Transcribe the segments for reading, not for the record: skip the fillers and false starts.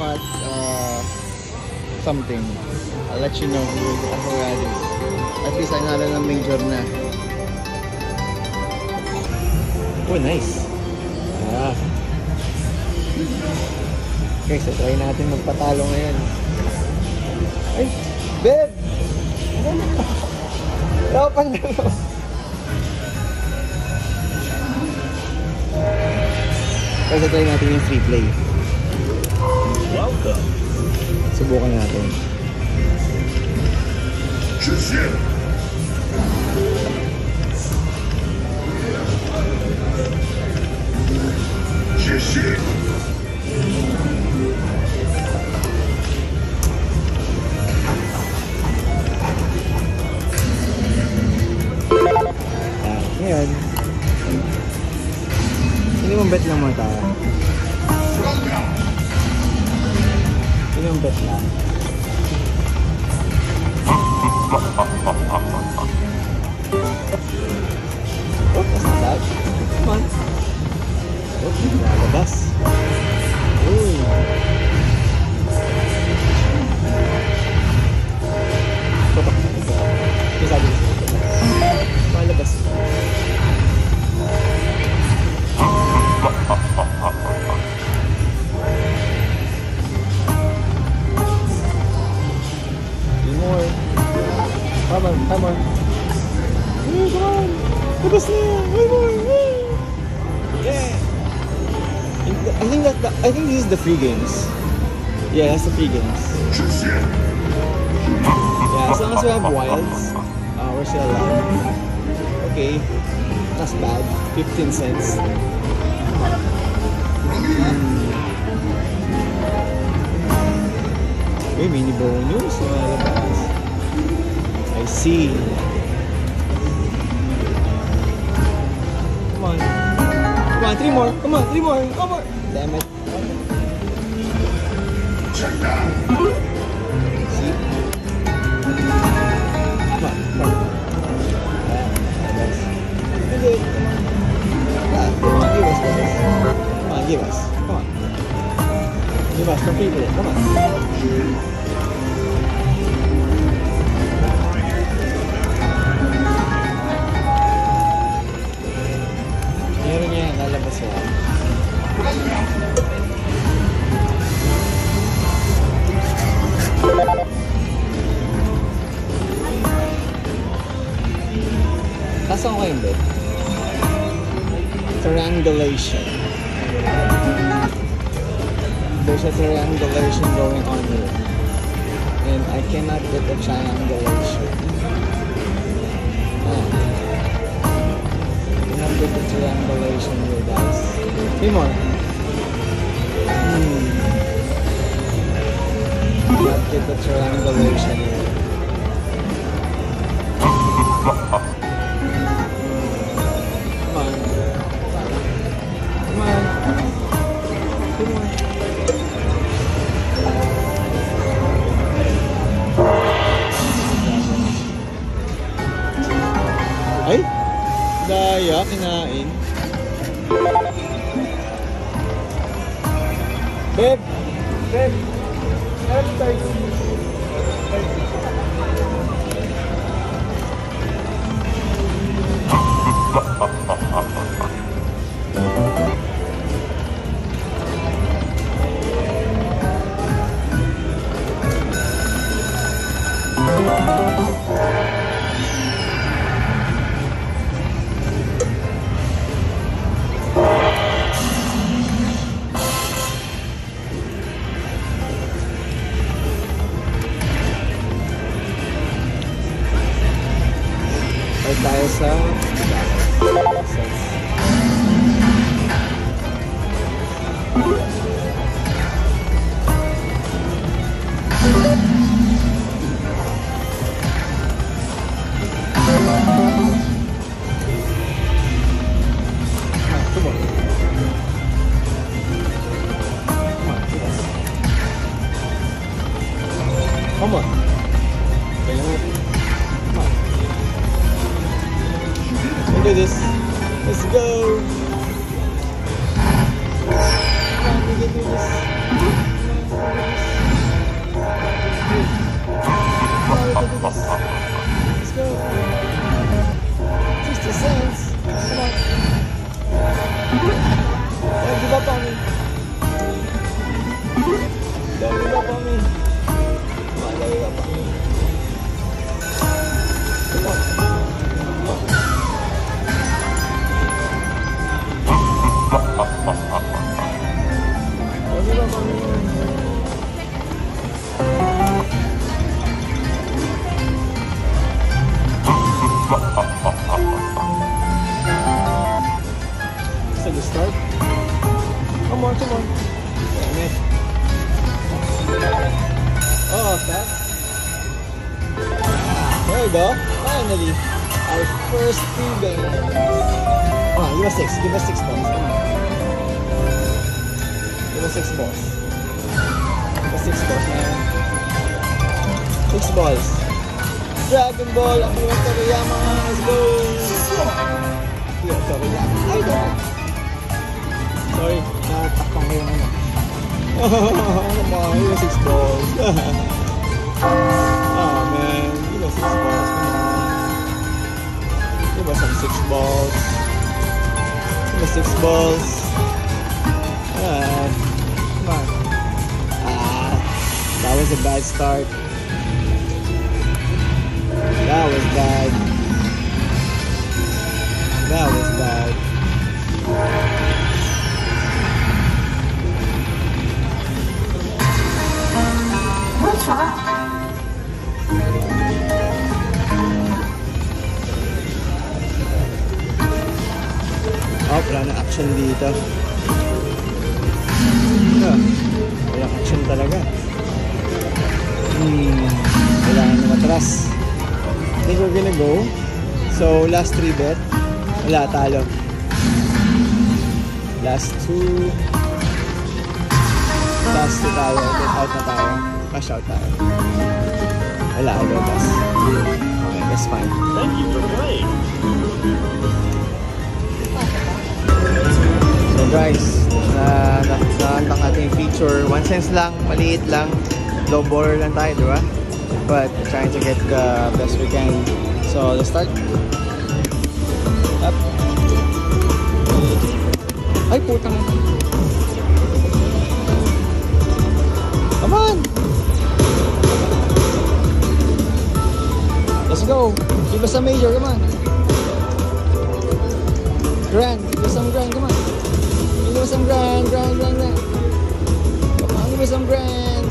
jackpot something, I'll let you know who that is. At least I nalo ng major na. Oh, nice. Ah. Okay, so try natin magpatalo ngayon. Ay, babe! Dapat na. Kasi try natin yung free play. Welcome. Subukan natin. Ngayon, hindi mong bet lang mga tayo. Hindi mong bet lang. Oh, that's not bad. Come on. Oh, lalabas. Uy. Totok na ito. Yung sabi ko. Malabas. More. Come on, come on. Hey, come on. Labas na. One more. Yeah. I think this is the free games. Yeah, that's the free games. Yeah, as long as we have wilds, we're still alive. Okay. That's bad. 15 cents. May mini bonus. I see. Come on. Come on, 3 more. Come on, 3 more. 1 more. Damn it. See? Come on, come on. Come on, give us, guys. Come on, give us. Come on. Give us some people. Come on. Meron niya yung lalabas siya. Kasang ko yung bet? Triangulation. There's a triangulation going on here. And I cannot get the triangulation. Get the triangulation here, guys. 3 more. Not get the triangulation here. Come on. Come on. 2 more. Ay! Daya, kinain. Babe! Babe! Help tayo. Tayo sa So the start. Come on, come on. Damn it. Oh, stop. There we go. Finally, our first free bang. Oh, give us 6. Give us 6 balls. Come on. Give us 6 balls. Give us 6 balls, man. 6 balls. Dragon Ball, Akira Toriyama. Let's go. Akira Toriyama. Ay, don't. Sorry, nakatakpang ko yung ano. Come on, give us 6 balls. Oh man, give us 6 balls. Come on. Give us some 6 balls. Give us 6 balls. Come on. That was a bad start. That was bad. That was bad. What's wrong? Oh, wala na action dito. Wala action talaga. Wala na matras. I think we're gonna go. So, last 3 bet. Wala, talo. Last 2. Last 2 tayo. Get out na tayo. Cash out tayo. Wala, lobas. Okay, that's fine. Thank you for playing. So guys, na ating feature. 1 cents lang, maliit lang. Low borrower lang tayo, di ba? But trying to get the best we can. So let's start. Up. Ay, putang. Come on. Let's go. Give us a major, come on. Grand, give us some grand, come on. Give us some grand. Come on, give us some grand.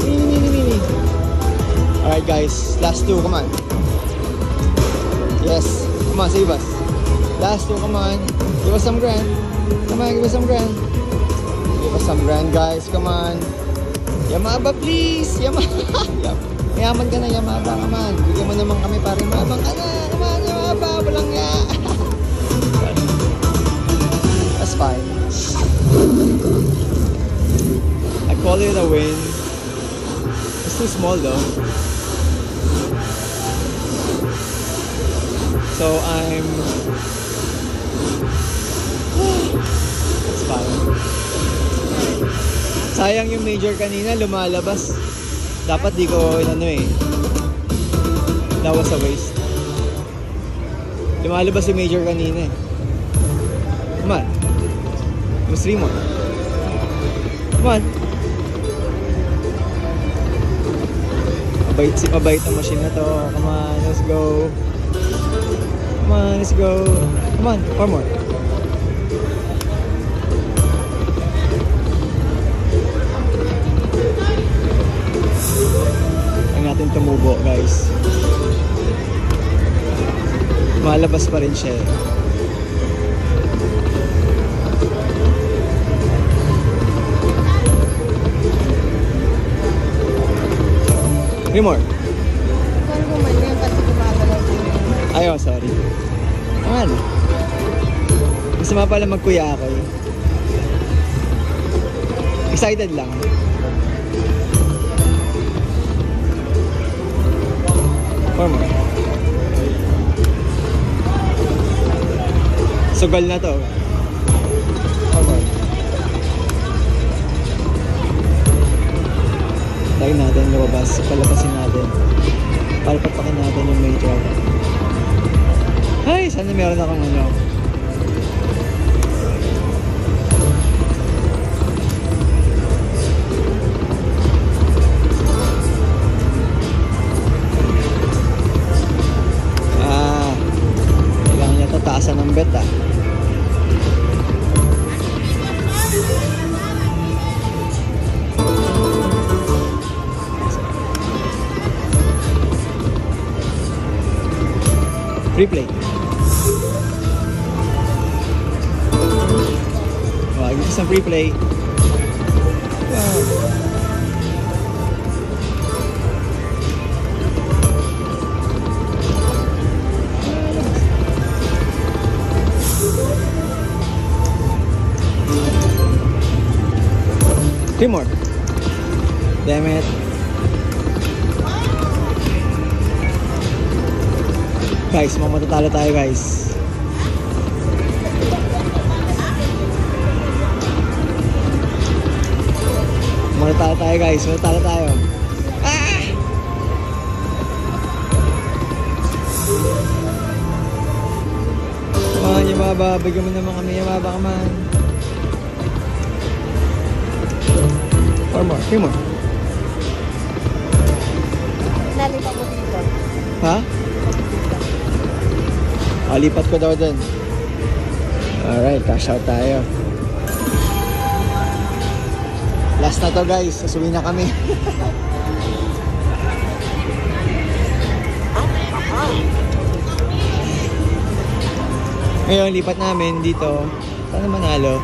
Mini. Alright guys, last 2, come on. Yes, come on, save us. Last 2, come on. Give us some grand. Come on, give us some grand. Give us some grand guys, come on. Yamaba please, Yamaba. Mayaman ka na, Yamaba, come on. Bigyan mo naman kami para mayabang ka na. Come on, Yamaba, walang nga. That's fine. I call it a win. It's too small though. So I'm... It's fine. Sayang yung major kanina, lumalabas. Dapat di ko inano eh. That was a waste. Lumalabas yung major kanina eh. Come on. Mas 3 more. Come on. Mabait na machine na to. Come on, let's go. Come on, let's go. Come on, 4 more. Ang natin tumubo, guys. Malabas pa rin siya. 3 more. Sorry po, may ganyan kasi gumagalaw po. Ayaw, sorry. Ano? Gusto nga pala magkuya ako eh. Excited lang. Formal. Sugal na to. Formal. Tayo natin lumabas, palabasin natin. Palpapakin natin yung major. Ay, sana meron akong ano. Kailangan niya tataasan ng bet ah. Free play. Oh, give us some free play. Wow. Three more. Damn it. Guys, matatalo tayo guys. Matatalo tayo guys. Matatalo tayo. Ah! Come on, Yamaba. Bigyan mo naman kami, Yamaba ka man. Four more. Three more. Nalipat ko dito. Ha? Lipat ko daw dun. Alright, cash out tayo. Last na to guys, sasuwi na kami. Ngayon, lipat namin dito. Sana manalo.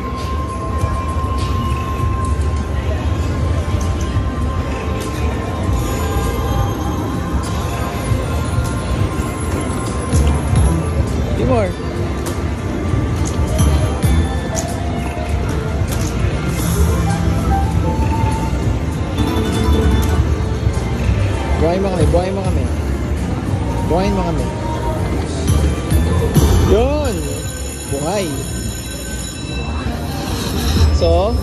More. Buhayin mo kami, buhayin mo kami. Buhayin mo kami. Yun! Buhay. So,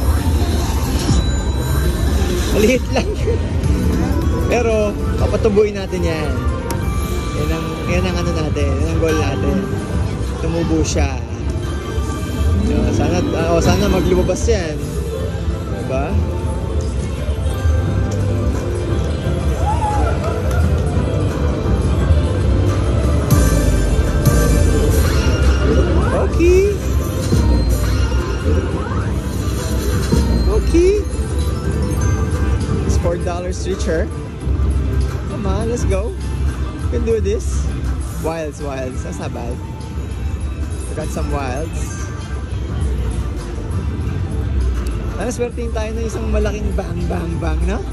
maliit lang. Pero, papatubuin natin yan. Yan ang ano natin, yan ang goal natin. Tumubo siya. Sana maglumabas yan. Diba? Okay. Okay. It's $4 richer. Come on, let's go. We can do this. Wilds. That's not bad. Got some wilds. Swertein tayo na isang malaking bang, no?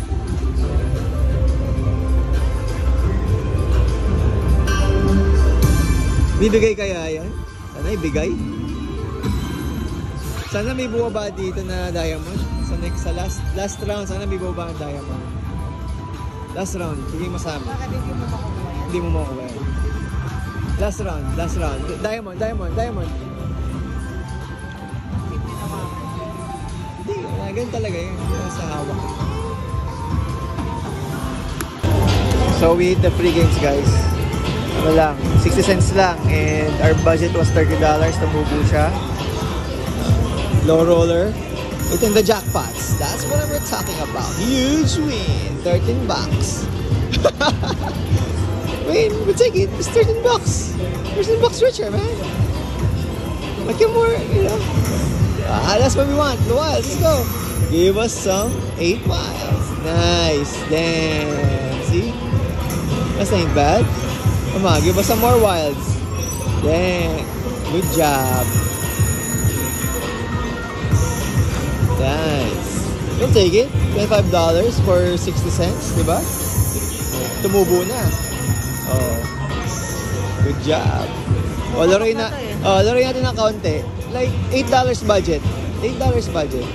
Bibigay kaya yan? Sana ibigay. Sana may bumaba dito na diamond. Sa last round, sana may bumaba ang diamond. Last round, bigay mo sa amin. Baka Hindi mo makuha. Last round. Diamond. Hindi, ganun talaga yun. Sa hawak. So we hit the free games guys. Ano lang, 60 cents lang. And our budget was $30. Tumubo siya. Low roller. Hitting the jackpots. That's what we're talking about. Huge win. 13 bucks. Wait, we'll take it. It's 13 bucks. 13 bucks richer, man. Like more, you know. That's what we want. The wilds. Let's go. Give us some 8 wilds. Nice. Damn. See? That's not bad. Come on, give us some more wilds. Dang. Good job. Nice. We'll take it. $25 for 60 cents, diba? Tumubo na. Oh. Good job. Oh, laruin natin ng kaunti. Like $8 budget. $8 budget.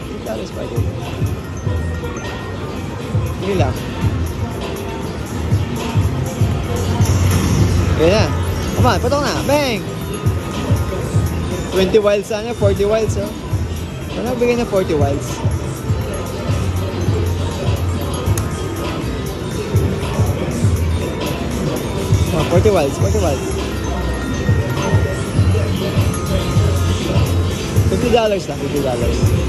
Hindi lang. Ayan na. Come on, patong na. Bang! 20 wilds sana, 40 wilds, oh. Sana bigay na 40 wilds. Oh, 40 wilds. $50 lang, $50.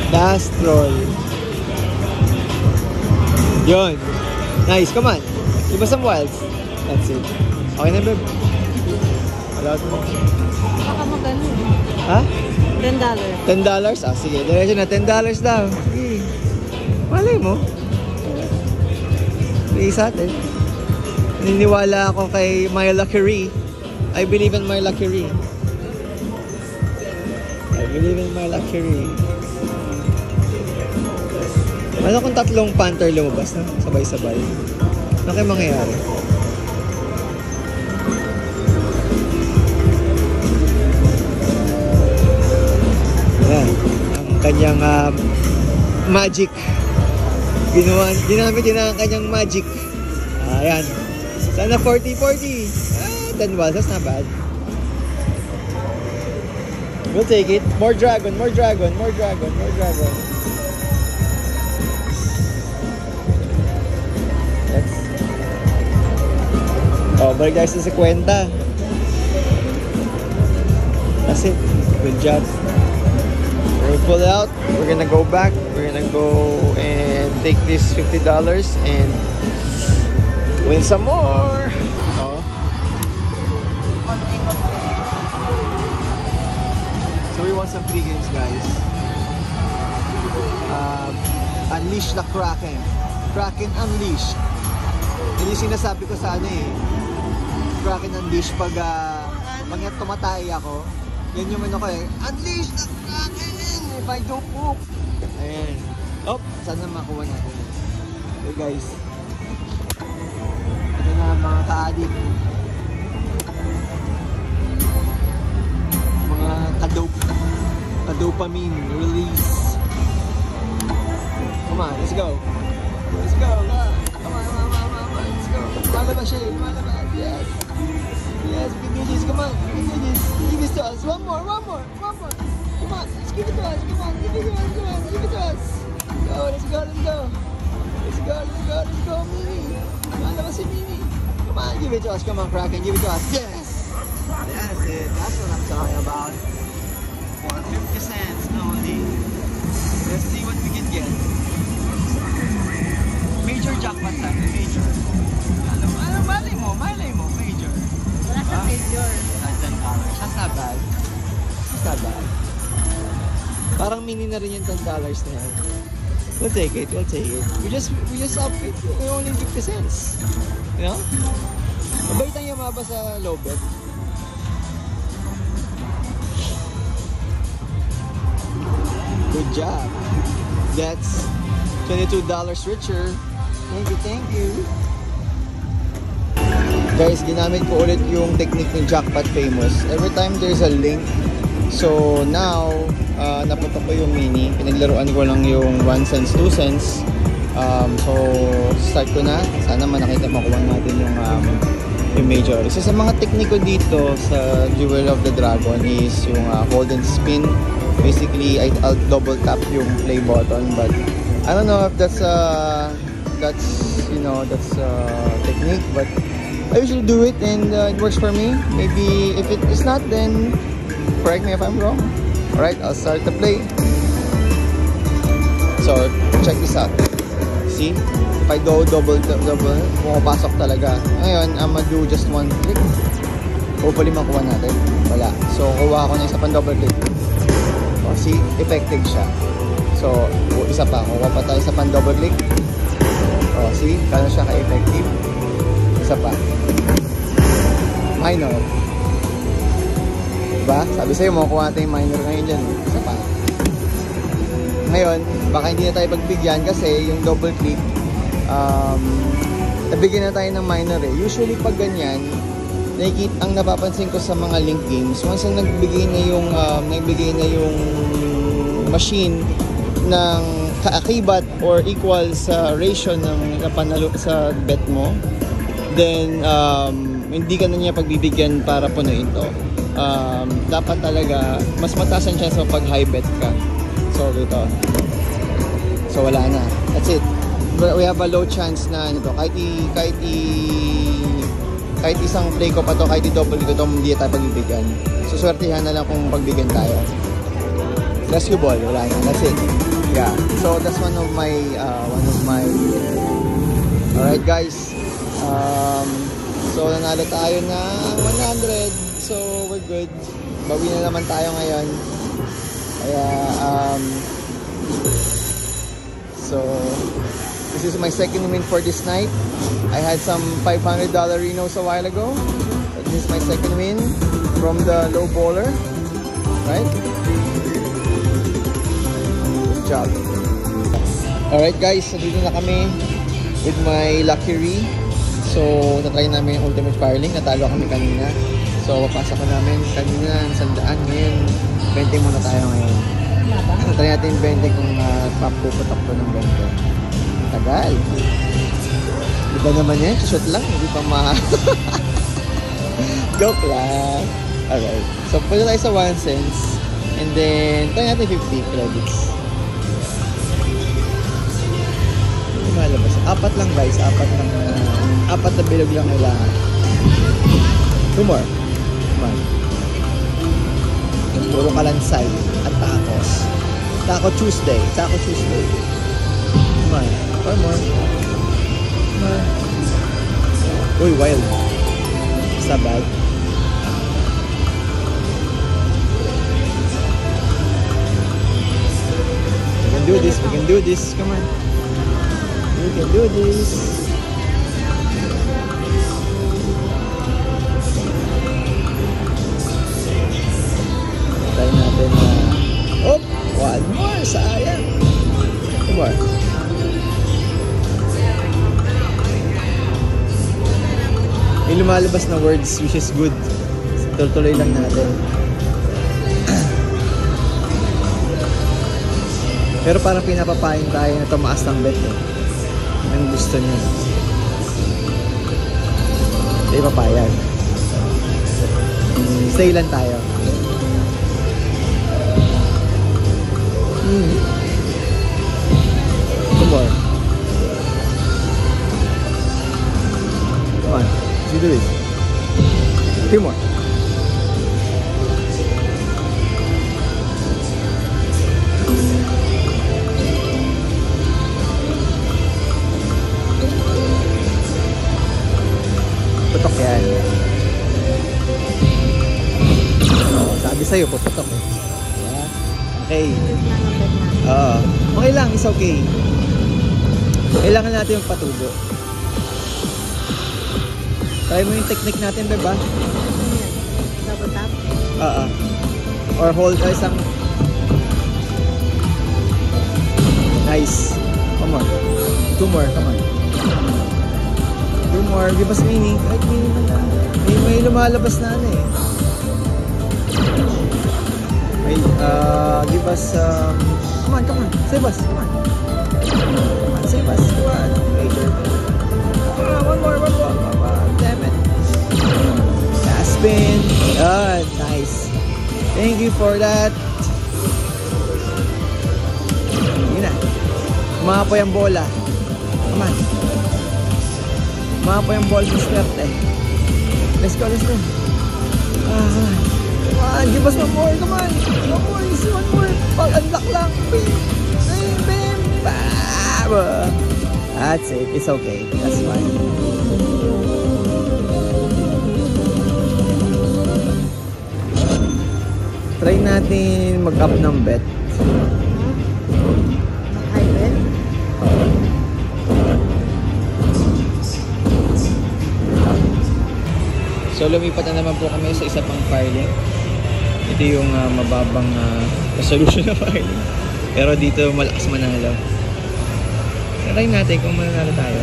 Last roll. Yun. Nice, come on. Give us some wilds. That's it. Okay na, babe. Wala ito. Baka magano. Ha? $10. $10? Ah, sige. Diretso na. $10 daw. Sige. Malay mo. Please atin. Naniniwala ako kay My Lucky. I believe in My Lucky. I believe in My Lucky. Ano kung tatlong Panther lumabas na? Sabay-sabay. Ano kayo mangyayari? Ayan. Ang kanyang magic. Ginamit yun ang kanyang magic. Ayan. Sana 40-40. 10 balls. That's not bad. We'll take it. More dragon. Oh, balik tayo sa 50. That's it. Good job. We're gonna pull it out. We're gonna go back. We're gonna go and take this $50 and win some more. Oh. So we want some free games, guys. Unleash the Kraken. Kraken Unleash. Hindi sinasabi ko sa ano eh. Kraken Unleash pag tumatay ako. Yan yung ano ko eh. Unleash the Kraken if I don't poop. Ayan. Oh, sana makuha natin. Okay guys. Ito na mga ka-addict. Mga ka-dopamine release. Come on, let's go. Let's go. Come on. Let's go. Lumalabas siya eh. Lumalabas. Yes. Yes, we can do this. Come on. We can do this. Give this to us. One more. Come on. Let's give it to us. Come on. Give it to us. Let's go, Mini. Lumalabas si Mini. Come on, give it to us. Come on, Kraken. Give it to us. Yes. That's it. That's what I'm talking about. For 50 cents only. Let's see what we can get. Major jackpot time, major. Malay mo, major. Wala sa major. $10. That's not bad. Parang mini na rin yung $10 na yan. We'll take it. We just up it. We're only 50 cents. You know? Mabait ang yamaba sa low bet. Good job. That's $22 richer. Thank you. Guys, ginamit ko ulit yung technique ng Jackpot Famous. Every time there's a link. So now, napunta ko yung mini. Pinaglaruan ko lang yung 1 cents, 2 cents. So start ko na. Sana manakita makuha natin yung major. Isa sa mga technique ko dito sa Jewel of the Dragon is yung hold and spin. Basically, I'll double tap yung play button, but I don't know if that's technique, but I usually do it and it works for me. Maybe if it is not, then correct me if I'm wrong. Alright, I'll start the play. So check this out. See, if I do double, pumapasok talaga. Ngayon, I'm gonna do just one click. Hopefully makuha natin. Wala. So kuha ko na isa pang double click. O, see, effective siya. So, isa pa. Kuha pa tayo sa pang double click. O, see, kano siya ka-effective. Isa pa. Minor. Diba? Sabi sa'yo, makukuha natin yung minor ngayon dyan. Isa pa. Ngayon, baka hindi na tayo pagbigyan kasi yung double click, nabigyan na tayo ng minor eh. Usually pag ganyan, ang napapansin ko sa mga link games, once ang nagbigay na yung machine ng kaakibat or equal sa ratio ng napanalo sa bet mo, then hindi ka na niya pagbibigyan para punuin to. Dapat talaga mas mataas ang chance mo pag high bet ka. So dito, so wala na, that's it. We have a low chance na ano to, kahit isang play ko pa to, kahit i-double ko to, hindi tayo pagbibigyan. So swertihan na lang kung pagbigyan tayo. Rescue ball, wala yan, that's it. Yeah, so that's one of my alright guys, So, nanalo tayo ng 100. So, we're good. Bawi na naman tayo ngayon. Kaya, so, this is my second win for this night. I had some $500 Renos a while ago. But this is my second win from the low bowler. Right? Good job. Alright guys, so dito na kami with my Lucky Ree. So, tatry namin yung Ultimate Firelink. Natalo kami kanina. So, papasa ko namin kanina ng 100. Ngayon, 20 muna tayo ngayon. Tatry natin 20 kung papuputok ko ng 20. Tagal. Diba naman yan? Shoot lang. Hindi pa Joke lang. Alright. So, pwede tayo sa 1 cents. And then, try natin 50 credits. Malabas. 4 lang guys. 4 lang. 4 na bilog lang kailangan. 2 more. Come on. Puro kalansay at tacos. Taco Tuesday. Taco Tuesday. Come on. 4 more. Come on. Uy, wild. It's not bad. We can do this. We can do this. Come on. We can do this. Try natin na oh, 1 more. Sayang. 2 more. May lumalabas na words which is good. Tuloy lang natin. Pero parang pinapapain tayo na tumaas ng bet eh. Ang gusto niya. Hindi papayag. Stay lang tayo. Two more. Come on. Let's do this. 3 more. Putok yan. Oh, sabi sa'yo, putok eh. Okay. Okay lang, it's okay. Kailangan natin yung patubo. Try mo yung technique natin, diba? Double tap? Or hold ka isang... Nice. Come on. 2 more, come on. 2 more. Give us meaning. Kahit meaning na lang. May lumalabas na ano eh. May, give us, come on, come on. Save us, come on. Come on, save us. Come on. Major. One more. Damn it. Last spin. Nice. Thank you for that. Yun na. Umapoy ang bola. Come on. Umapoy ang bola sa swerte. Let's go. Come on, give us 1 more. Come on. 1 more. Just 1 more. Pag-unlock lang. Bam. That's it. It's okay. That's fine. Try natin mag-up ng bet. High bet? So lumipat na naman po kami sa isa pang filing. Ito yung mababang resolution na filing. Pero dito malakas manalo. Try natin kung mananalo tayo.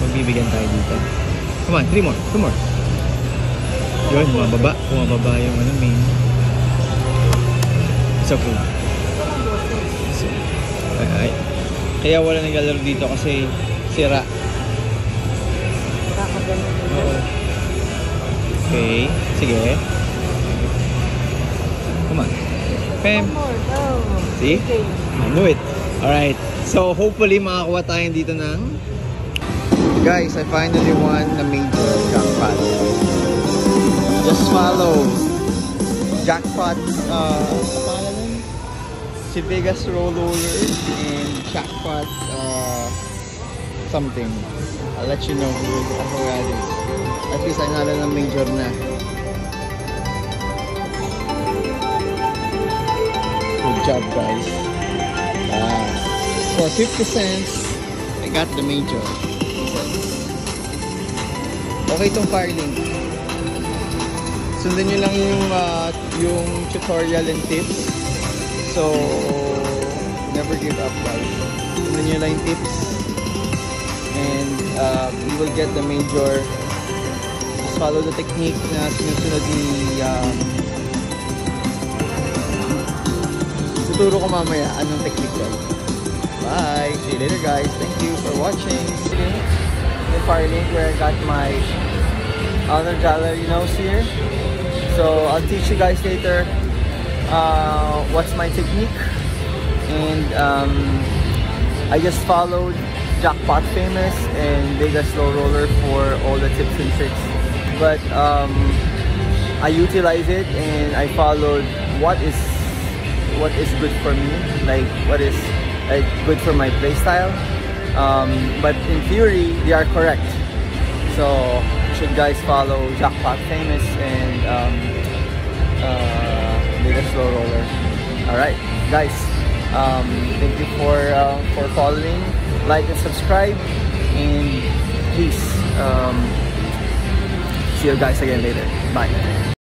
Magbibigyan tayo dito. Come on, 3 more. 2 more. Yun, bumababa yung main. It's okay. So, kaya wala naglalaro dito kasi sira. Oo. Okay, sige. Come on. Pam. See? I knew it. Alright. So, hopefully makakuha tayo dito ng... Guys, I finally won the major jackpot. Just follow jackpot, si Vegas Roller and jackpot something. I'll let you know who that is. At least ay nala ng major na. Good job, guys. For 50 cents, I got the major. Okay itong Firelink. Sundan nyo lang yung tutorial and tips. So, never give up, guys. Sundan nyo lang yung tips. And you will get the major. Just follow the technique na sinusunod ni tuturo ko mamaya anong technique ko. Bye! See you later, guys. Thank you for watching. The Firelink where I got my honor gallery nose here. So I'll teach you guys later what's my technique. And I just followed Jackpot Famous and Vegas Slow Roller for all the tips and tricks. But I utilize it and I followed what is good for me, like what is good for my playstyle. But in theory, they are correct. So you should guys follow Jackpot Famous and Vegas Slow Roller. All right, guys. Thank you for following. Like and subscribe, and please see you guys again later. Bye.